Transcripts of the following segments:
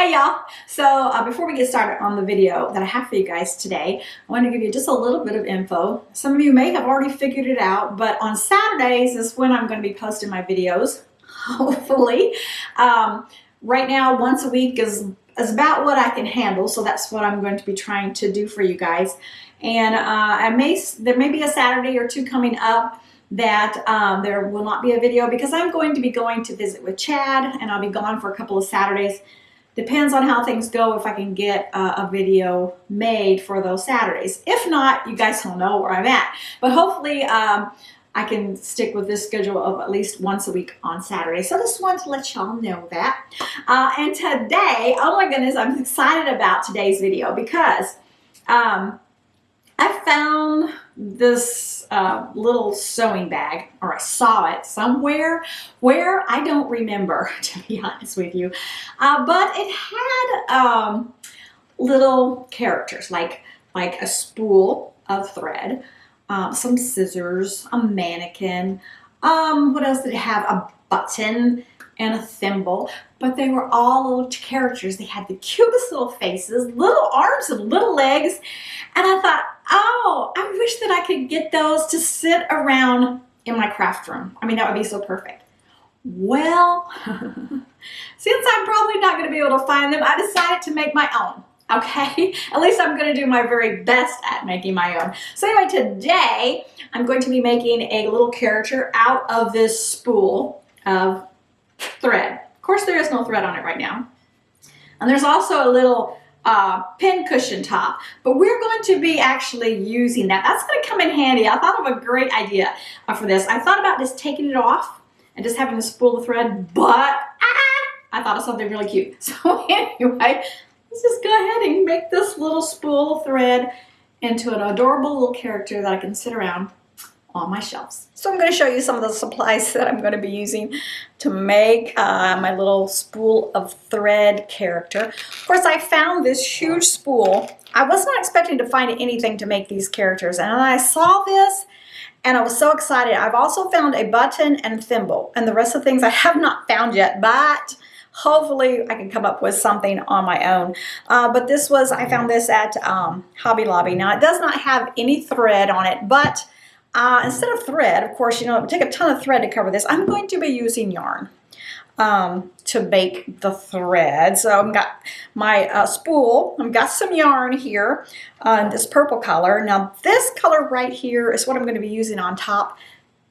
Hey y'all! So before we get started on the video that I have for you guys today, I want to give you just a little bit of info. Some of you may have already figured it out, but on Saturdays is when I'm going to be posting my videos, hopefully. Right now, once a week is about what I can handle, so that's what I'm going to be trying to do for you guys. And there may be a Saturday or two coming up that there will not be a video because I'm going to be going to visit with Chad, and I'll be gone for a couple of Saturdays. Depends on how things go if I can get a video made for those Saturdays. If not, you guys will know where I'm at. But hopefully I can stick with this schedule of at least once a week on Saturday. So I just wanted to let y'all know that. And today, oh my goodness, I'm excited about today's video because I found this little sewing bag, or I saw it somewhere where I don't remember, to be honest with you. But it had little characters like a spool of thread, some scissors, a mannequin. What else did it have? A button and a thimble, but they were all little characters. They had the cutest little faces, little arms and little legs, and I thought, oh, I wish that I could get those to sit around in my craft room. I mean, that would be so perfect. Well, since I'm probably not going to be able to find them, I decided to make my own. Okay, at least I'm going to do my very best at making my own. So anyway, today I'm going to be making a little character out of this spool of thread. Of course, there is no thread on it right now. And there's also a little pin cushion top, but we're going to be actually using that. That's going to come in handy. I thought of a great idea for this. I thought about just taking it off and just having the spool of thread, but I thought of something really cute. So anyway, let's just go ahead and make this little spool of thread into an adorable little character that I can sit around on my shelves. So I'm going to show you some of the supplies that I'm going to be using to make my little spool of thread character. Of course, I found this huge spool. I was not expecting to find anything to make these characters, and I saw this and I was so excited. I've also found a button and thimble, and the rest of the things I have not found yet, but hopefully I can come up with something on my own. But I found this at Hobby Lobby. Now, it does not have any thread on it, but instead of thread, of course, you know, it would take a ton of thread to cover this. I'm going to be using yarn to bake the thread. So I've got my spool. I've got some yarn here in this purple color. Now, this color right here is what I'm going to be using on top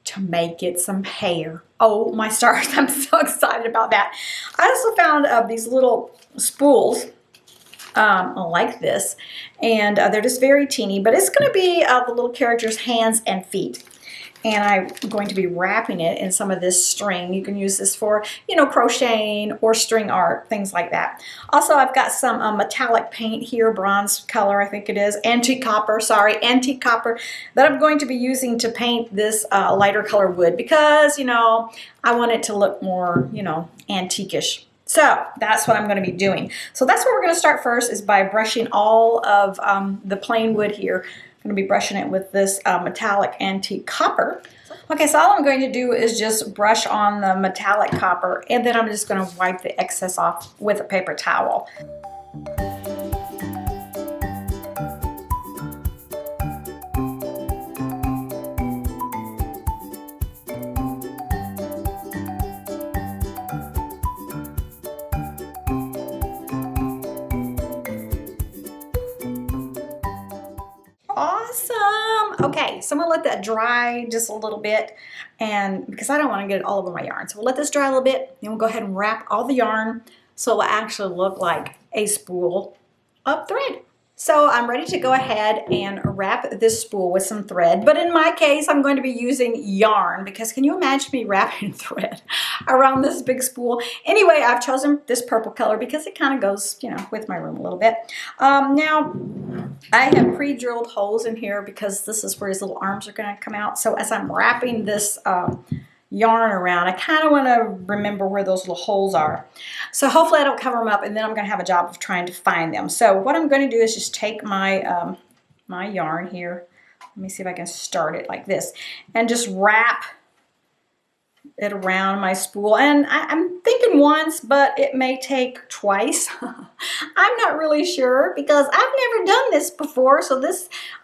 to make it some hair. Oh my stars, I'm so excited about that. I also found these little spools like this, and they're just very teeny, but it's going to be the little character's hands and feet. And I'm going to be wrapping it in some of this string. You can use this for, you know, crocheting or string art, things like that. Also, I've got some metallic paint here, bronze color, I think it is, antique copper, that I'm going to be using to paint this lighter color wood because, you know, I want it to look more, you know, antique-ish. So that's what I'm going to be doing. So that's what we're going to start first, is by brushing all of the plain wood here. I'm going to be brushing it with this metallic antique copper. Okay, so all I'm going to do is just brush on the metallic copper, and then I'm just going to wipe the excess off with a paper towel. Awesome. Okay, so I'm gonna let that dry just a little bit, and because I don't want to get it all over my yarn. So we'll let this dry a little bit, then we'll go ahead and wrap all the yarn so it will actually look like a spool of thread. So I'm ready to go ahead and wrap this spool with some thread, but in my case, I'm going to be using yarn because can you imagine me wrapping thread around this big spool? Anyway, I've chosen this purple color because it kind of goes, you know, with my room a little bit. Now, I have pre-drilled holes in here because this is where his little arms are going to come out. So as I'm wrapping this yarn around, I kind of want to remember where those little holes are. So hopefully I don't cover them up, and then I'm going to have a job of trying to find them. So what I'm going to do is just take my my yarn here. Let me see if I can start it like this, and just wrap it around my spool, and I'm thinking once, but it may take twice. I'm not really sure because I've never done this before, so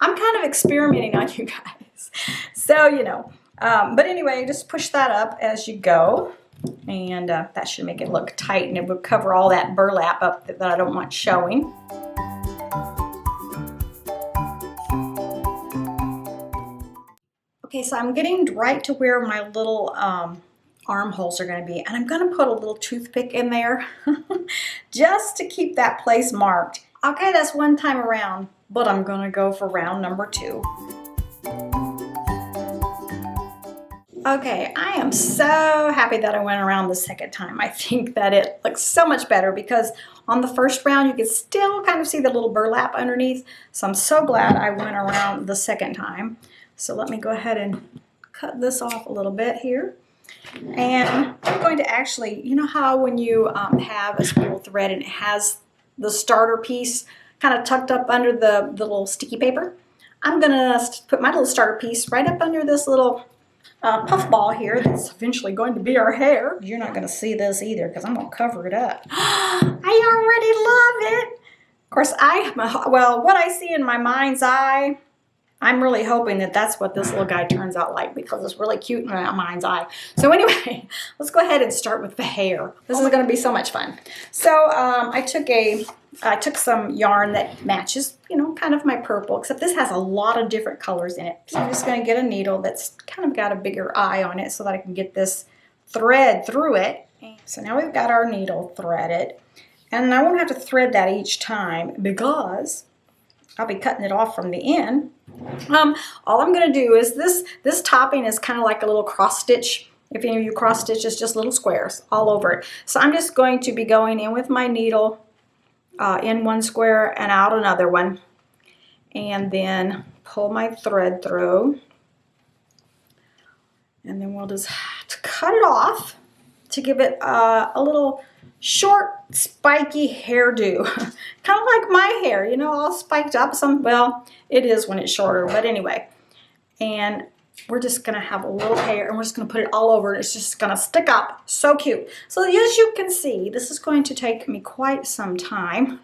I'm kind of experimenting on you guys. So, you know, but anyway, just push that up as you go, and that should make it look tight, and it would cover all that burlap up that I don't want showing. Okay, so I'm getting right to where my little armholes are going to be, and I'm going to put a little toothpick in there just to keep that place marked. Okay, that's one time around, but I'm going to go for round number 2. Okay, I am so happy that I went around the second time. I think that it looks so much better because on the first round you can still kind of see the little burlap underneath. So I'm so glad I went around the second time. So let me go ahead and cut this off a little bit here. And I'm going to actually, you know how when you have a spool thread and it has the starter piece kind of tucked up under the little sticky paper? I'm going to put my little starter piece right up under this little puff ball here that's eventually going to be our hair. You're not going to see this either because I'm going to cover it up. I already love it. Of course, what I see in my mind's eye, I'm really hoping that that's what this little guy turns out like because it's really cute in my mind's eye. So anyway, let's go ahead and start with the hair. This is going to be so much fun. So I took some yarn that matches, you know, kind of my purple, except this has a lot of different colors in it. So I'm just going to get a needle that's kind of got a bigger eye on it so that I can get this thread through it. So now we've got our needle threaded, and I won't have to thread that each time because I'll be cutting it off from the end. All I'm going to do is this topping is kind of like a little cross stitch. If any of you cross stitch, it's just little squares all over it. So I'm just going to be going in with my needle in one square and out another one, and then pull my thread through, and then we'll just cut it off to give it a little short spiky hairdo. Kind of like my hair, you know, all spiked up. Well, it is when it's shorter, but anyway. And we're just going to have a little hair, and we're just going to put it all over, and it's just going to stick up. So cute. So as you can see, this is going to take me quite some time.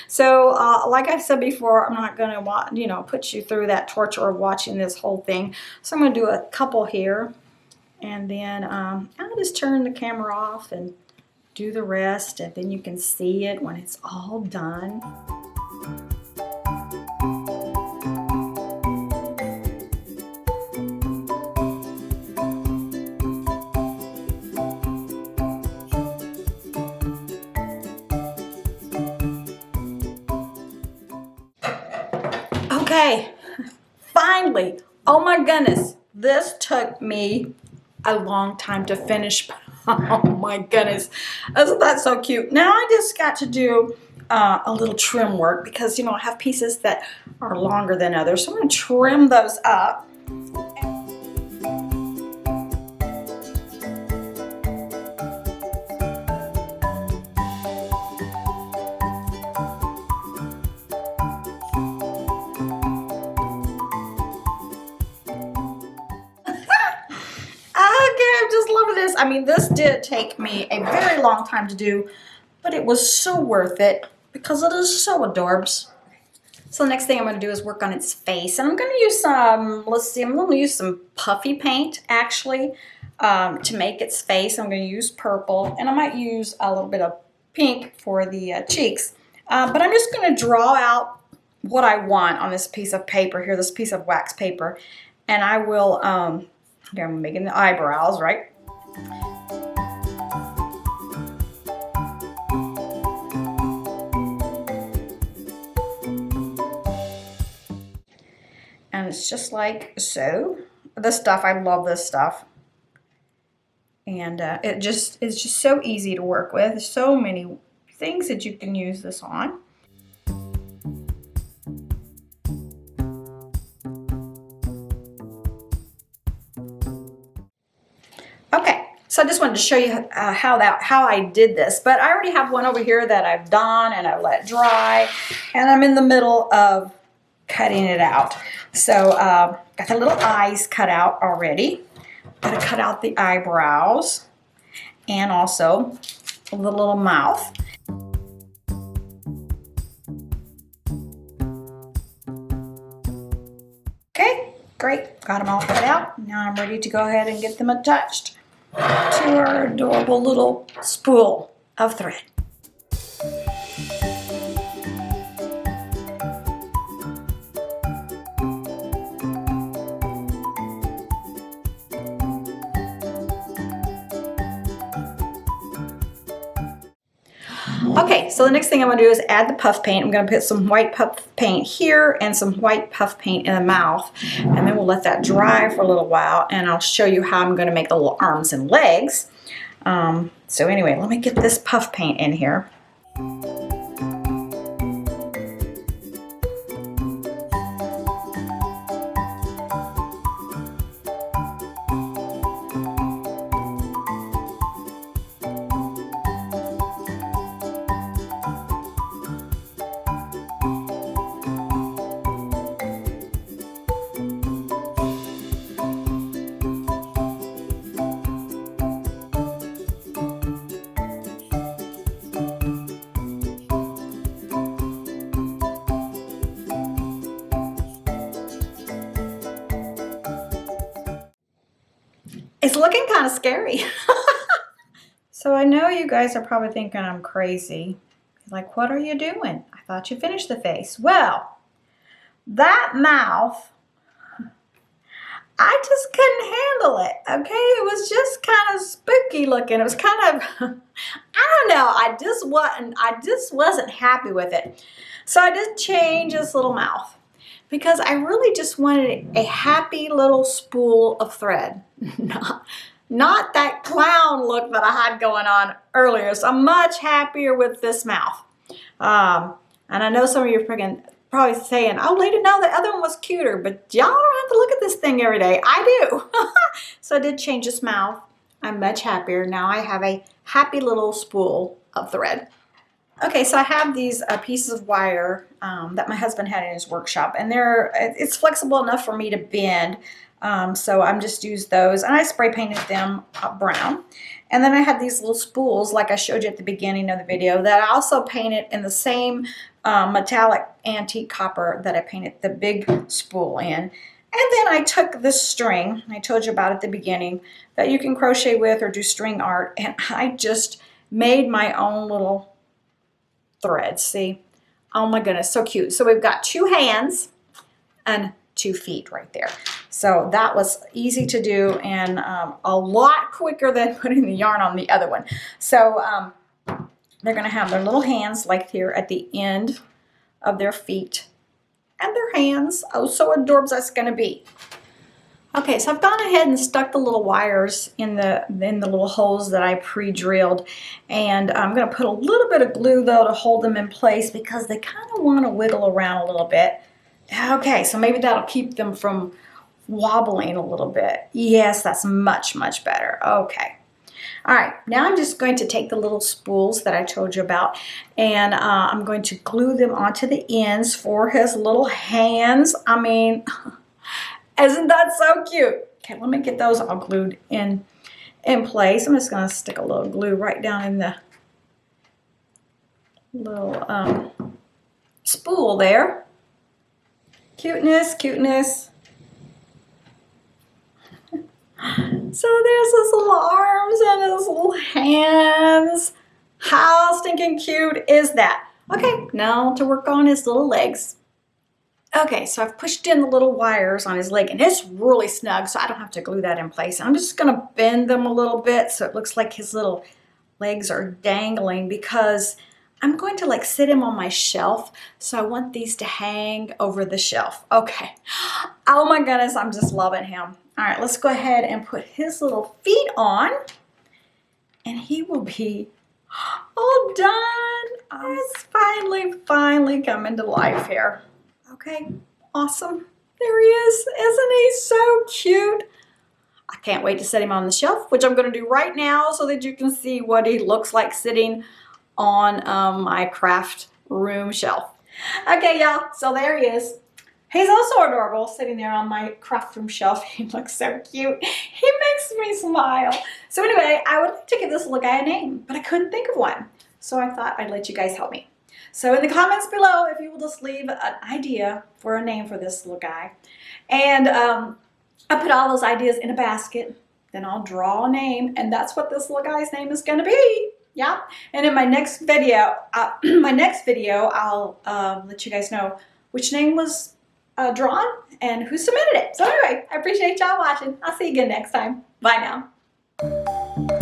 So like I said before, I'm not going to, you know, put you through that torture of watching this whole thing. So I'm going to do a couple here, and then I'll just turn the camera off and do the rest, and then you can see it when it's all done. Okay, finally, oh my goodness, this took me a long time to finish. Oh my goodness, isn't that so cute? Now I just got to do a little trim work because, you know, I have pieces that are longer than others, so I'm going to trim those up. I mean, this did take me a very long time to do, but it was so worth it because it is so adorbs. So the next thing I'm going to do is work on its face, and I'm going to use some, let's see, I'm going to use some puffy paint actually to make its face. I'm going to use purple, and I might use a little bit of pink for the cheeks, but I'm just going to draw out what I want on this piece of paper here, this piece of wax paper, and I will, here I'm making the eyebrows, right? And it's just like so. This stuff, I love this stuff. And it's just so easy to work with. There's so many things that you can use this on. Okay, so I just wanted to show you how I did this, but I already have one over here that I've done and I let dry, and I'm in the middle of cutting it out. So got the little eyes cut out already. Gotta cut out the eyebrows and also the little mouth. Okay, great. Got them all cut out. Now I'm ready to go ahead and get them attached to our adorable little spool of thread. Okay, so the next thing I'm going to do is add the puff paint. I'm going to put some white puff paint here and some white puff paint in the mouth, and then we'll let that dry for a little while, and I'll show you how I'm going to make the little arms and legs. So anyway, let me get this puff paint in here. It's looking kind of scary. So I know you guys are probably thinking I'm crazy. Like, what are you doing? I thought you finished the face. Well, that mouth, I just couldn't handle it, okay? It was just kind of spooky looking. It was kind of, I don't know, I just wasn't happy with it. So I did change this little mouth because I really just wanted a happy little spool of thread. Not that clown look that I had going on earlier. So I'm much happier with this mouth. And I know some of you are probably saying, oh, Lady, no, the other one was cuter, but y'all don't have to look at this thing every day. I do. So I did change this mouth. I'm much happier. Now I have a happy little spool of thread. Okay, so I have these pieces of wire that my husband had in his workshop, and it's flexible enough for me to bend. So I'm just used those, and I spray painted them brown. And then I had these little spools, like I showed you at the beginning of the video, that I also painted in the same metallic antique copper that I painted the big spool in. And then I took this string, I told you about at the beginning, that you can crochet with or do string art, and I just made my own little threads. See? Oh my goodness, so cute. So we've got 2 hands and 2 feet right there. So that was easy to do and a lot quicker than putting the yarn on the other one. So they're going to have their little hands like here at the end of their feet and their hands. Oh, so adorable that's going to be. Okay, so I've gone ahead and stuck the little wires in the little holes that I pre-drilled, and I'm going to put a little bit of glue though to hold them in place because they kind of want to wiggle around a little bit. Okay, so maybe that'll keep them from wobbling a little bit. Yes, that's much, much better. Okay. All right, now I'm just going to take the little spools that I told you about, and I'm going to glue them onto the ends for his little hands. I mean, isn't that so cute? Okay, let me get those all glued in place. I'm just going to stick a little glue right down in the little spool there. Cuteness, cuteness. So there's his little arms and his little hands. How stinking cute is that? Okay, now to work on his little legs. Okay, so I've pushed in the little wires on his leg, and it's really snug, so I don't have to glue that in place. I'm just going to bend them a little bit so it looks like his little legs are dangling, because I'm going to like sit him on my shelf, so I want these to hang over the shelf. Okay. Oh my goodness, I'm just loving him. All right, let's go ahead and put his little feet on, and he will be all done. Oh, it's finally coming to life here. Okay, awesome. There he is. Isn't he so cute? I can't wait to set him on the shelf, which I'm going to do right now so that you can see what he looks like sitting on my craft room shelf. Okay, y'all, so there he is. He's also adorable sitting there on my craft room shelf. He looks so cute. He makes makes me smile. So anyway, I would like to give this little guy a name, but I couldn't think of one. So I thought I'd let you guys help me. So in the comments below, if you will just leave an idea for a name for this little guy. And I put all those ideas in a basket, then I'll draw a name, and that's what this little guy's name is gonna be. Yeah. And in my next video, I'll let you guys know which name was drawn and who submitted it. So anyway, I appreciate y'all watching. I'll see you again next time. Bye now.